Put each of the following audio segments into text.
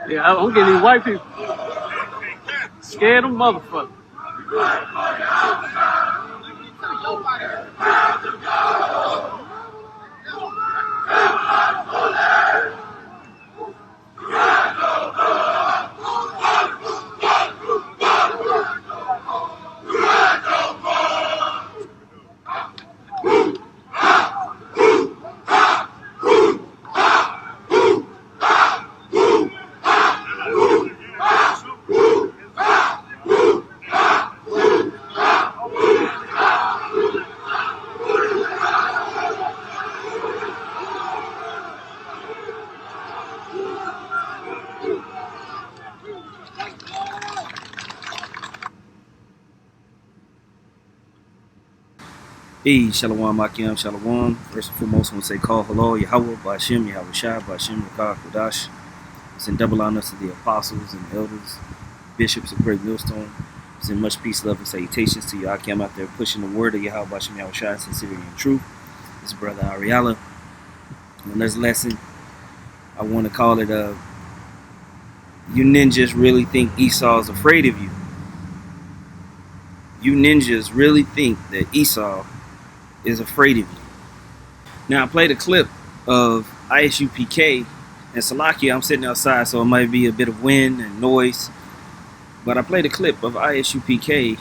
Yeah, I'm getting these white people scared of motherfuckers. Hey, Shalom, Akim, Shalom. First and foremost, I want to say call hello, Yahweh, Ba'ashem, Yahweh Shai, Ba'ashem, Rakah, Kodash. Send double honors to the apostles and elders, bishops of Great Millstone. Send much peace, love, and salutations to you, Akim, out there pushing the word of Yahweh, Ba'ashem, Yahweh Shai, sincerity and truth. This is Brother Ariala. On this lesson, I want to call it, you ninjas really think Esau is afraid of you. You ninjas really think that Esau is afraid of you. Now I played a clip of ISUPK and Salakia. I'm sitting outside, so it might be a bit of wind and noise. But I played a clip of ISUPK,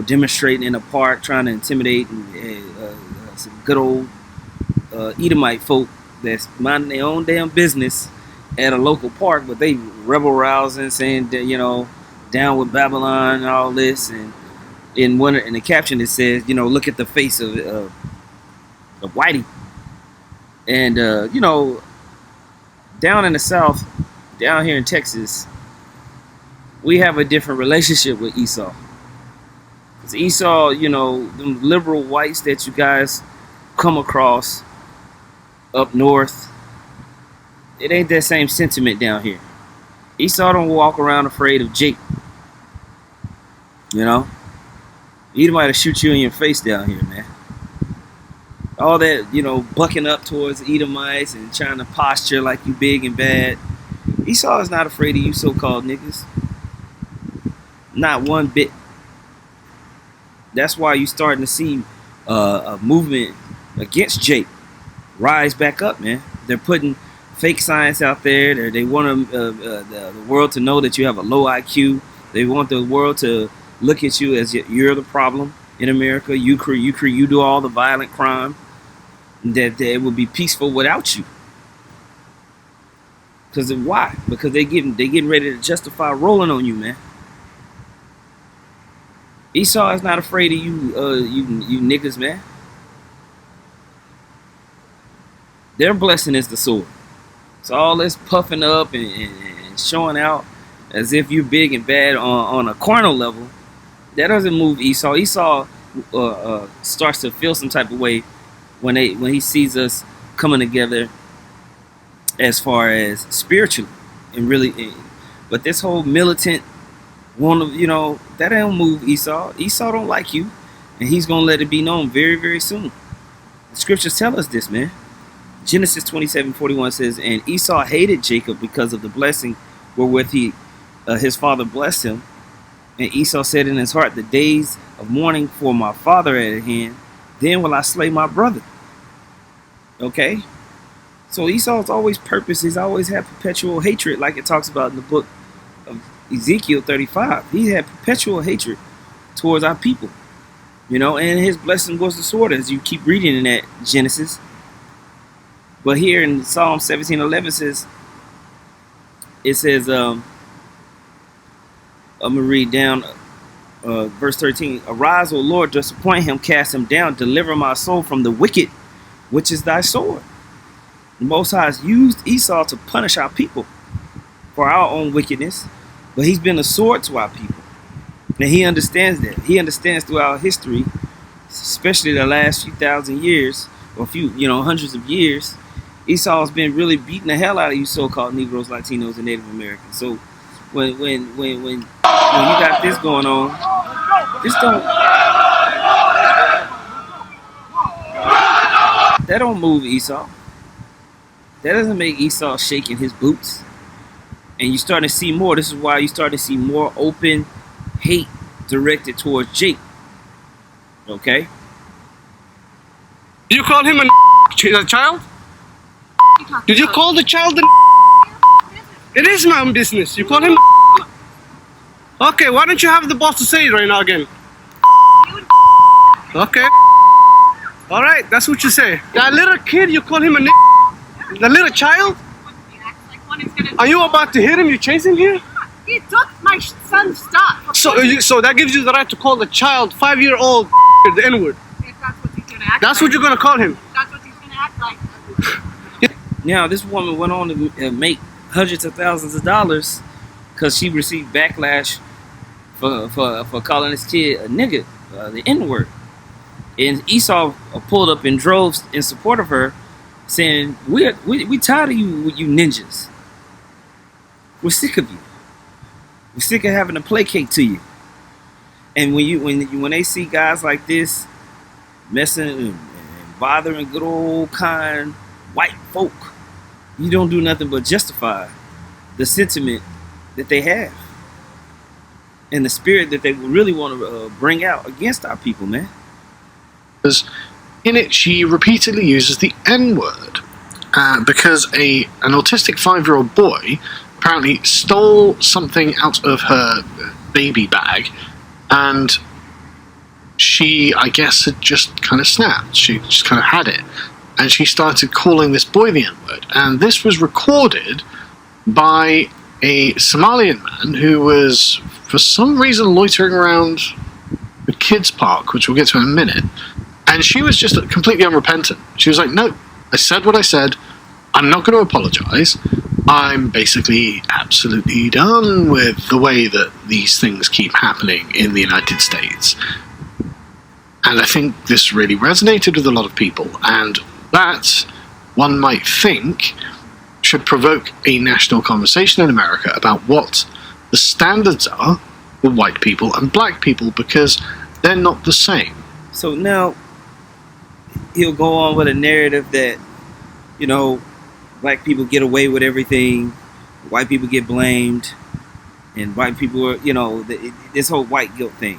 demonstrating in a park, trying to intimidate some good old Edomite folk that's minding their own damn business at a local park, but they rebel rousing, saying that, down with Babylon and all this, and in the caption it says, look at the face of Whitey. And down in the South, down here in Texas, we have a different relationship with Esau. Because Esau, the liberal whites that you guys come across up north, it ain't that same sentiment down here. Esau don't walk around afraid of Jake. Edomite will shoot you in your face down here, man. All that, bucking up towards Edomites and trying to posture like you big and bad. Esau is not afraid of you so-called niggas. Not one bit. That's why you're starting to see a movement against Jake rise back up, man. They're putting fake science out there. They want the world to know that you have a low IQ. They want the world to look at you as you're the problem in America. You do all the violent crime. That it would be peaceful without you. Because why? Because they getting ready to justify rolling on you, man. Esau is not afraid of you niggas, man. Their blessing is the sword. So all this puffing up and showing out as if you're big and bad on a carnal level, that doesn't move Esau. Esau starts to feel some type of way when he sees us coming together as far as spiritually and really. But this whole militant that don't move Esau. Esau don't like you, and he's gonna let it be known very, very soon. The scriptures tell us this, man. Genesis 27:41 says, and Esau hated Jacob because of the blessing wherewith his father blessed him. And Esau said in his heart, the days of mourning for my father are at hand, then will I slay my brother. Okay? So Esau's always purpose. He's always had perpetual hatred, like it talks about in the book of Ezekiel 35. He had perpetual hatred towards our people. And his blessing was the sword, as you keep reading in that Genesis. But here in Psalm 17:11 it says, I'm going to read down verse 13. Arise, O Lord, disappoint him, cast him down, deliver my soul from the wicked, which is thy sword. The Most High has used Esau to punish our people for our own wickedness, but he's been a sword to our people. And he understands that. He understands throughout history, especially the last few thousand years, or hundreds of years, Esau has been really beating the hell out of you so-called Negroes, Latinos, and Native Americans. So when you got this going on, that don't move Esau. That doesn't make Esau shake in his boots. And you start to see more. This is why you start to see more open hate directed towards Jake. Okay? You call him a child? Did you call the child a? It is my own business. You call him. Okay, why don't you have the boss to say it right now again? Okay. Alright, that's what you say. That little kid, you call him a. The little child? Are you about to hit him? You chase him here? He took my son's stuff. So that gives you the right to call the child, 5-year-old, the N-word. If that's what he's gonna act That's like. what you're gonna call him. That's what he's gonna act like. Now, this woman went on to make hundreds of thousands of dollars because she received backlash for calling this kid a nigga, the N-word. And Esau pulled up in droves in support of her, saying, we tired of you ninjas. We're sick of you. We're sick of having to placate to you. And when they see guys like this messing and bothering good old kind white folk, you don't do nothing but justify the sentiment that they have and the spirit that they really want to bring out against our people, man. In it, she repeatedly uses the N-word because an autistic 5-year-old boy apparently stole something out of her baby bag, and she, I guess, had just kind of snapped. She just kind of had it, and she started calling this boy the N-word. And this was recorded by a Somalian man who was, for some reason, loitering around the kids' park, which we'll get to in a minute. And she was just completely unrepentant. She was like, no, I said what I said. I'm not going to apologize. I'm basically absolutely done with the way that these things keep happening in the United States. And I think this really resonated with a lot of people. And that, one might think, should provoke a national conversation in America about what the standards are for white people and black people, because they're not the same. So now he'll go on with a narrative that, you know, black people get away with everything, white people get blamed, and white people are, you know, this whole white guilt thing,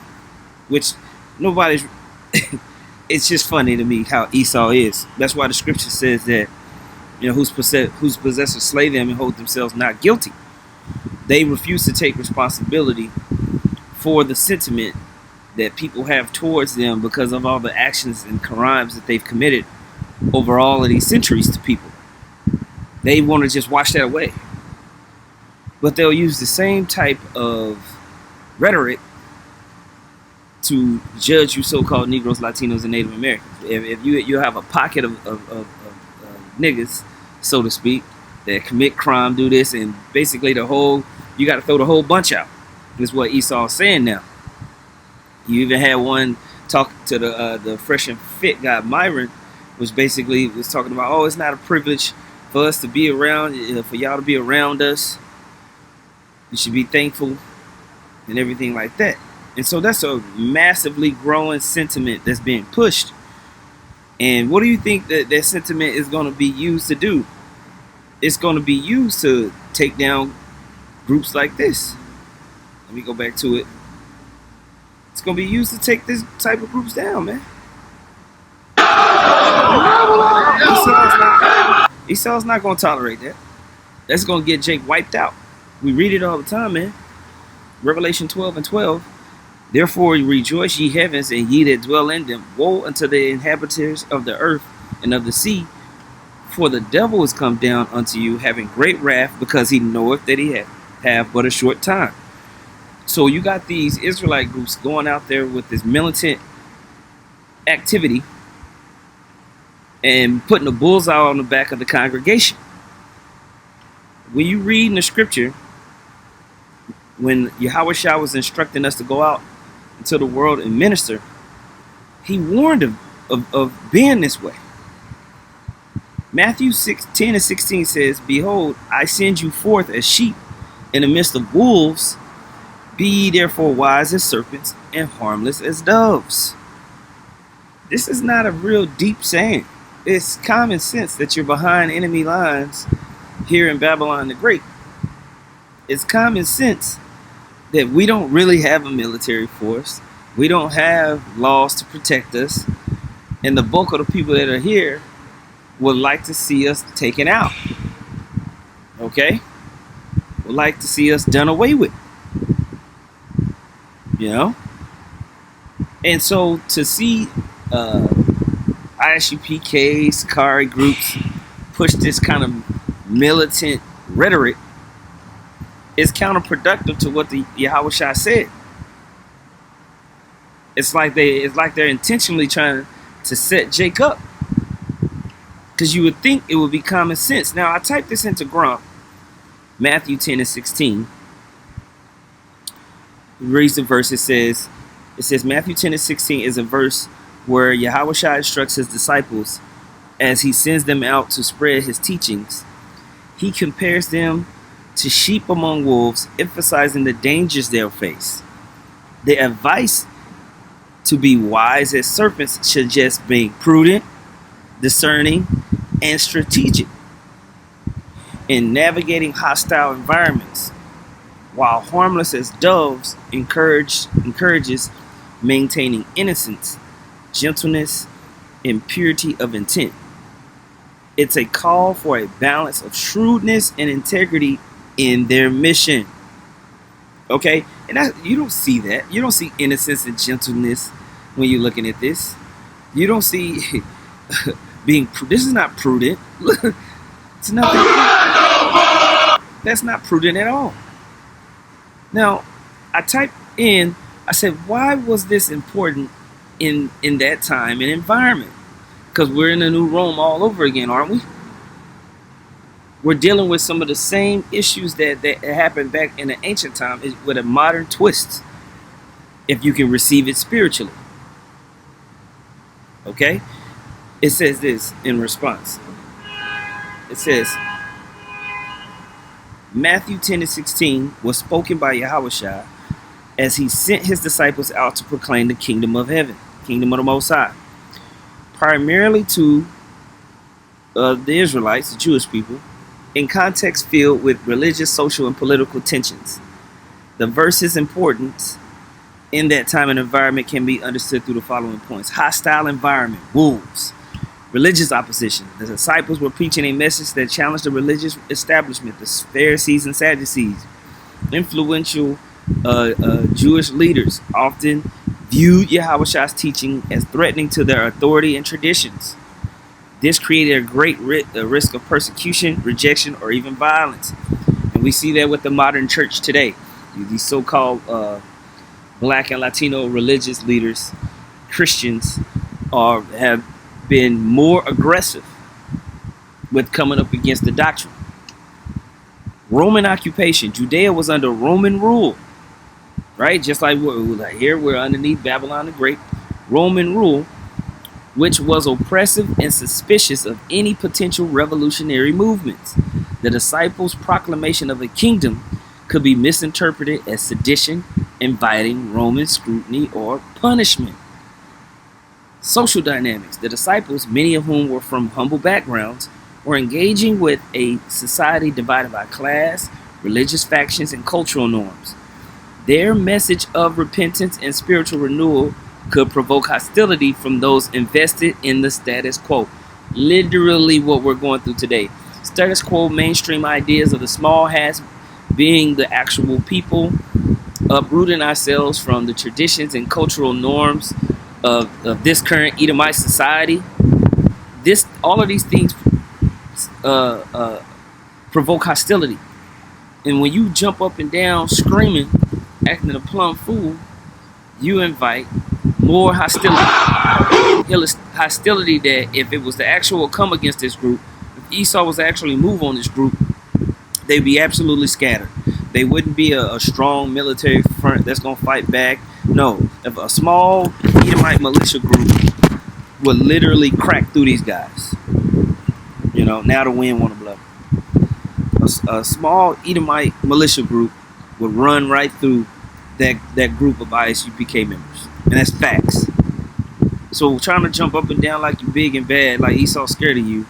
which nobody's. It's just funny to me how Esau is. That's why the scripture says that, you know, whose possessors slay them and hold themselves not guilty. They refuse to take responsibility for the sentiment that people have towards them because of all the actions and crimes that they've committed over all of these centuries to people. They want to just wash that away. But they'll use the same type of rhetoric to judge you so-called Negroes, Latinos, and Native Americans. If you have a pocket of niggas, so to speak, that commit crime, do this, and basically you got to throw the whole bunch out. Is what Esau's saying now. You even had one talk to the Fresh and Fit guy, Myron, which basically was talking about, oh, it's not a privilege for us to be around, for y'all to be around us. You should be thankful and everything like that. And so that's a massively growing sentiment that's being pushed. And what do you think that sentiment is going to be used to do? It's going to be used to take down groups like this. Let me go back to it. It's going to be used to take this type of groups down, man. Esau's not going to tolerate that. That's going to get Jake wiped out. We read it all the time, man. Revelation 12:12. Therefore rejoice, ye heavens, and ye that dwell in them. Woe unto the inhabitants of the earth and of the sea, for the devil is come down unto you, having great wrath, because he knoweth that he have but a short time. So you got these Israelite groups going out there with this militant activity and putting a bullseye on the back of the congregation. When you read in the scripture, when Yahushua was instructing us to go out into the world and minister, he warned of being this way. Matthew 6:10-16 says, behold, I send you forth as sheep in the midst of wolves. Be ye therefore wise as serpents and harmless as doves. This is not a real deep saying. It's common sense that you're behind enemy lines here in Babylon the Great. It's common sense that we don't really have a military force. We don't have laws to protect us. And the bulk of the people that are here would like to see us taken out. Okay? Would like to see us done away with. You know? And so to see ISUPK, Sakari groups push this kind of militant rhetoric is counterproductive to what the Yahushua said. It's like they're intentionally trying to set Jake up. Because you would think it would be common sense. Now I typed this into Grump, Matthew 10 and 16. Reads the verse. It says Matthew 10 and 16 is a verse where Yahushua instructs his disciples as he sends them out to spread his teachings. He compares them to sheep among wolves, emphasizing the dangers they'll face. The advice to be wise as serpents suggests being prudent, discerning, and strategic in navigating hostile environments, while harmless as doves encourages maintaining innocence, gentleness, and purity of intent. It's a call for a balance of shrewdness and integrity in their mission. Okay? And you don't see that. You don't see innocence and gentleness when you're looking at this. You don't see this is not prudent. It's nothing. That's not prudent at all. Now, I typed in, I said, why was this important in that time and environment? Because we're in a new Rome all over again, aren't we? We're dealing with some of the same issues that happened back in the ancient time with a modern twist, if you can receive it spiritually. Okay? It says this in response. It says, Matthew 10 and 16 was spoken by Yahushua as he sent his disciples out to proclaim the kingdom of heaven, kingdom of the Most High, primarily to the Israelites, the Jewish people, in context filled with religious, social, and political tensions. The verse's importance in that time and environment can be understood through the following points. Hostile environment, wolves, religious opposition. The disciples were preaching a message that challenged the religious establishment, the Pharisees and Sadducees. Influential Jewish leaders often viewed Yahushua's teaching as threatening to their authority and traditions. This created a great risk of persecution, rejection, or even violence. And we see that with the modern church today. These so-called Black and Latino religious leaders, Christians, have been more aggressive with coming up against the doctrine. Roman occupation. Judea was under Roman rule, right? Just like here, we're underneath Babylon the Great. Roman rule, which was oppressive and suspicious of any potential revolutionary movements. The disciples' proclamation of a kingdom could be misinterpreted as sedition, inviting Roman scrutiny or punishment. Social dynamics. The disciples, many of whom were from humble backgrounds, were engaging with a society divided by class, religious factions, and cultural norms. Their message of repentance and spiritual renewal could provoke hostility from those invested in the status quo. Literally what we're going through today. Status quo, mainstream ideas of the small hats being the actual people, uprooting ourselves from the traditions and cultural norms of this current Edomite society. All of these things provoke hostility. And when you jump up and down screaming, acting a plumb fool, you invite more hostility. Hostility that if it was to actual come against this group, if Esau was to actually move on this group, they'd be absolutely scattered. They wouldn't be a strong military front that's going to fight back. No, if a small Edomite militia group would literally crack through these guys. You know, now the wind want to blow. A small Edomite militia group would run right through that group of ISUPK members. And that's facts. So trying to jump up and down like you're big and bad, like Esau scared of you,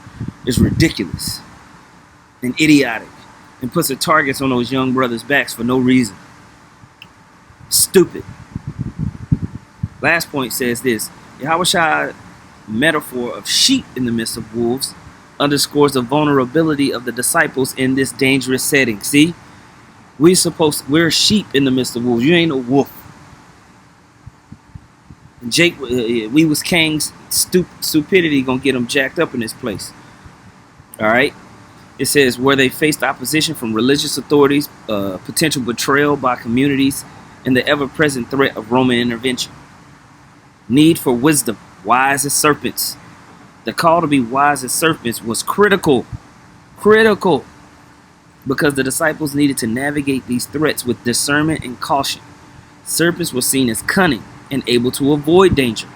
is ridiculous and idiotic. and puts the targets on those young brothers' backs for no reason. Stupid. Last point says this: Yahushua metaphor of sheep in the midst of wolves underscores the vulnerability of the disciples in this dangerous setting. See, we're sheep in the midst of wolves. You ain't no wolf. And Jake, we was Kang's stupidity gonna get them jacked up in this place. All right. It says where they faced opposition from religious authorities, potential betrayal by communities, and the ever-present threat of Roman intervention. Need for wisdom, wise as serpents. The call to be wise as serpents was critical, because the disciples needed to navigate these threats with discernment and caution. Serpents were seen as cunning and able to avoid danger.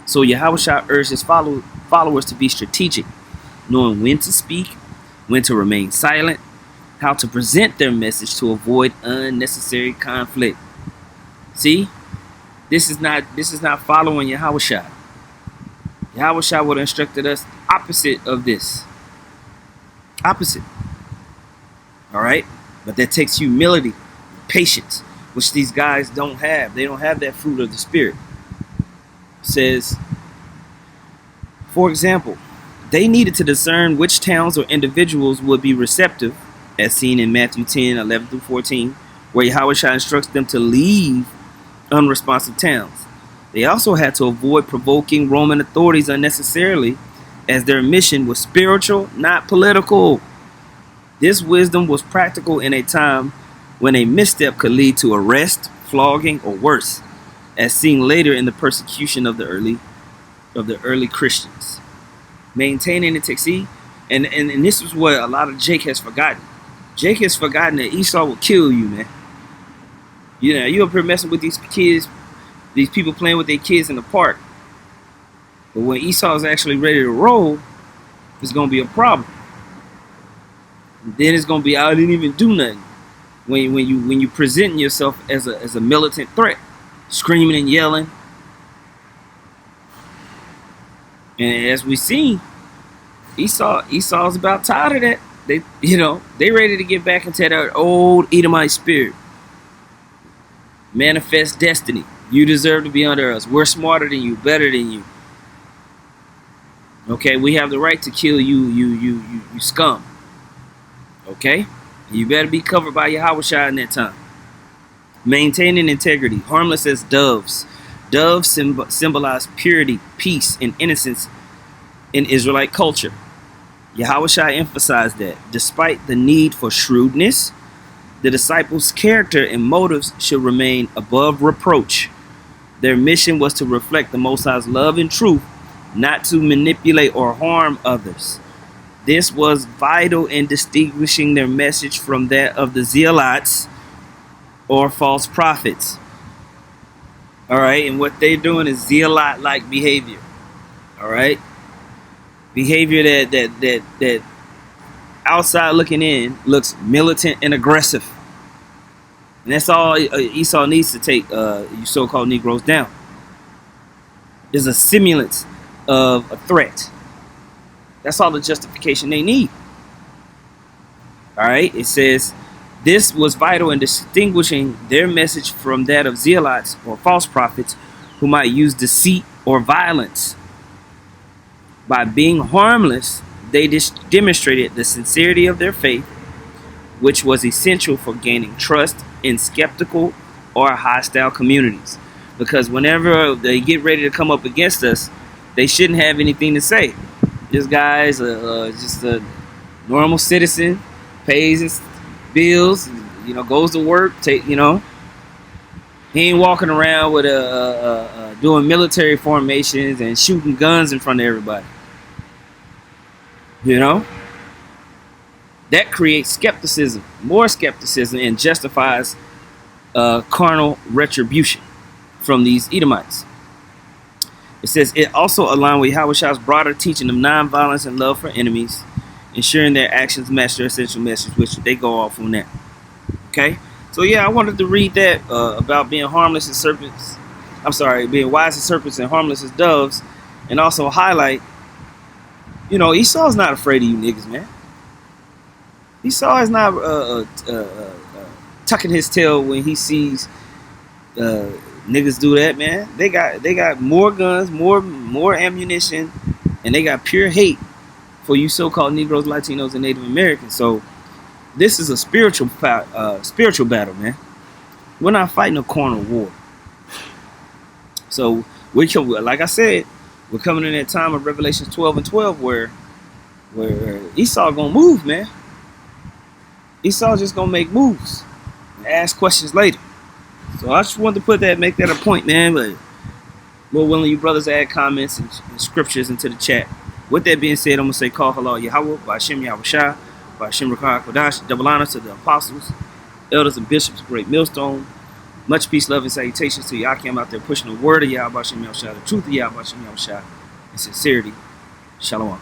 So Yahushua urged his followers to be strategic, knowing when to speak, when to remain silent, how to present their message to avoid unnecessary conflict. See, this is not following Yahushua. Yahushua would have instructed us opposite of this. Opposite. All right? But that takes humility, patience, which these guys don't have. They don't have that fruit of the Spirit. It says, for example, they needed to discern which towns or individuals would be receptive, as seen in Matthew 10, 11 through 14, where Yahushua instructs them to leave unresponsive towns. They also had to avoid provoking Roman authorities unnecessarily, as their mission was spiritual, not political. This wisdom was practical in a time when a misstep could lead to arrest, flogging, or worse, as seen later in the persecution of the early Christians. Maintaining integrity, and this is what a lot of Jake has forgotten. Jake has forgotten that Esau will kill you, man. You know, you up here messing with these kids, these people playing with their kids in the park. But when Esau is actually ready to roll, it's gonna be a problem. And then it's gonna be, I didn't even do nothing. When you presenting yourself as a militant threat, screaming and yelling. And as we see, Esau's about tired of that. They ready to get back into that old Edomite spirit. Manifest destiny. You deserve to be under us. We're smarter than you, better than you. Okay, we have the right to kill you scum. Okay? You better be covered by Yahushua in that time. Maintaining integrity. Harmless as doves. Doves symbolize purity, peace, and innocence in Israelite culture. Yahushua emphasized that despite the need for shrewdness, the disciples' character and motives should remain above reproach. Their mission was to reflect the Most High's love and truth, not to manipulate or harm others. This was vital in distinguishing their message from that of the zealots or false prophets. All right, and what they're doing is zealot-like behavior. All right, behavior that outside looking in looks militant and aggressive, and that's all Esau needs to take you so-called Negroes down. Is a simulance of a threat. That's all the justification they need. All right, it says this was vital in distinguishing their message from that of zealots or false prophets who might use deceit or violence. By being harmless, they demonstrated the sincerity of their faith, which was essential for gaining trust in skeptical or hostile communities. Because whenever they get ready to come up against us, they shouldn't have anything to say. This guy's just a normal citizen, pays his bills, goes to work. He ain't walking around with doing military formations and shooting guns in front of everybody. That creates skepticism, more skepticism, and justifies carnal retribution from these Edomites. It says it also aligned with Yahushua's broader teaching of nonviolence and love for enemies, ensuring their actions match their essential message, which they go off on that. Okay, so yeah, I wanted to read that about being harmless as serpents. Being wise as serpents and harmless as doves, and also highlight, Esau's not afraid of you niggas, man. Esau is not tucking his tail when he sees niggas do that, man. They got more guns, more ammunition, and they got pure hate for you so-called Negroes, Latinos, and Native Americans. So this is a spiritual battle, man. We're not fighting a carnal war. So like I said, we're coming in that time of Revelation 12 and 12 where Esau gonna move, man. Esau just gonna make moves and ask questions later. So I just wanted to make that a point, man. But more willing you brothers add comments and scriptures into the chat. With that being said, I'm gonna say call halal Yahweh, by Hashem Yahweh Shai, by Hashem Rakah Kodash, double honor to the apostles, elders and bishops, great millstone. Much peace, love, and salutations to Yakim out there pushing the word of Yahweh Hashem Yahweh Shai, the truth of Yahweh Hashem Yahweh Shai, and sincerity. Shalom.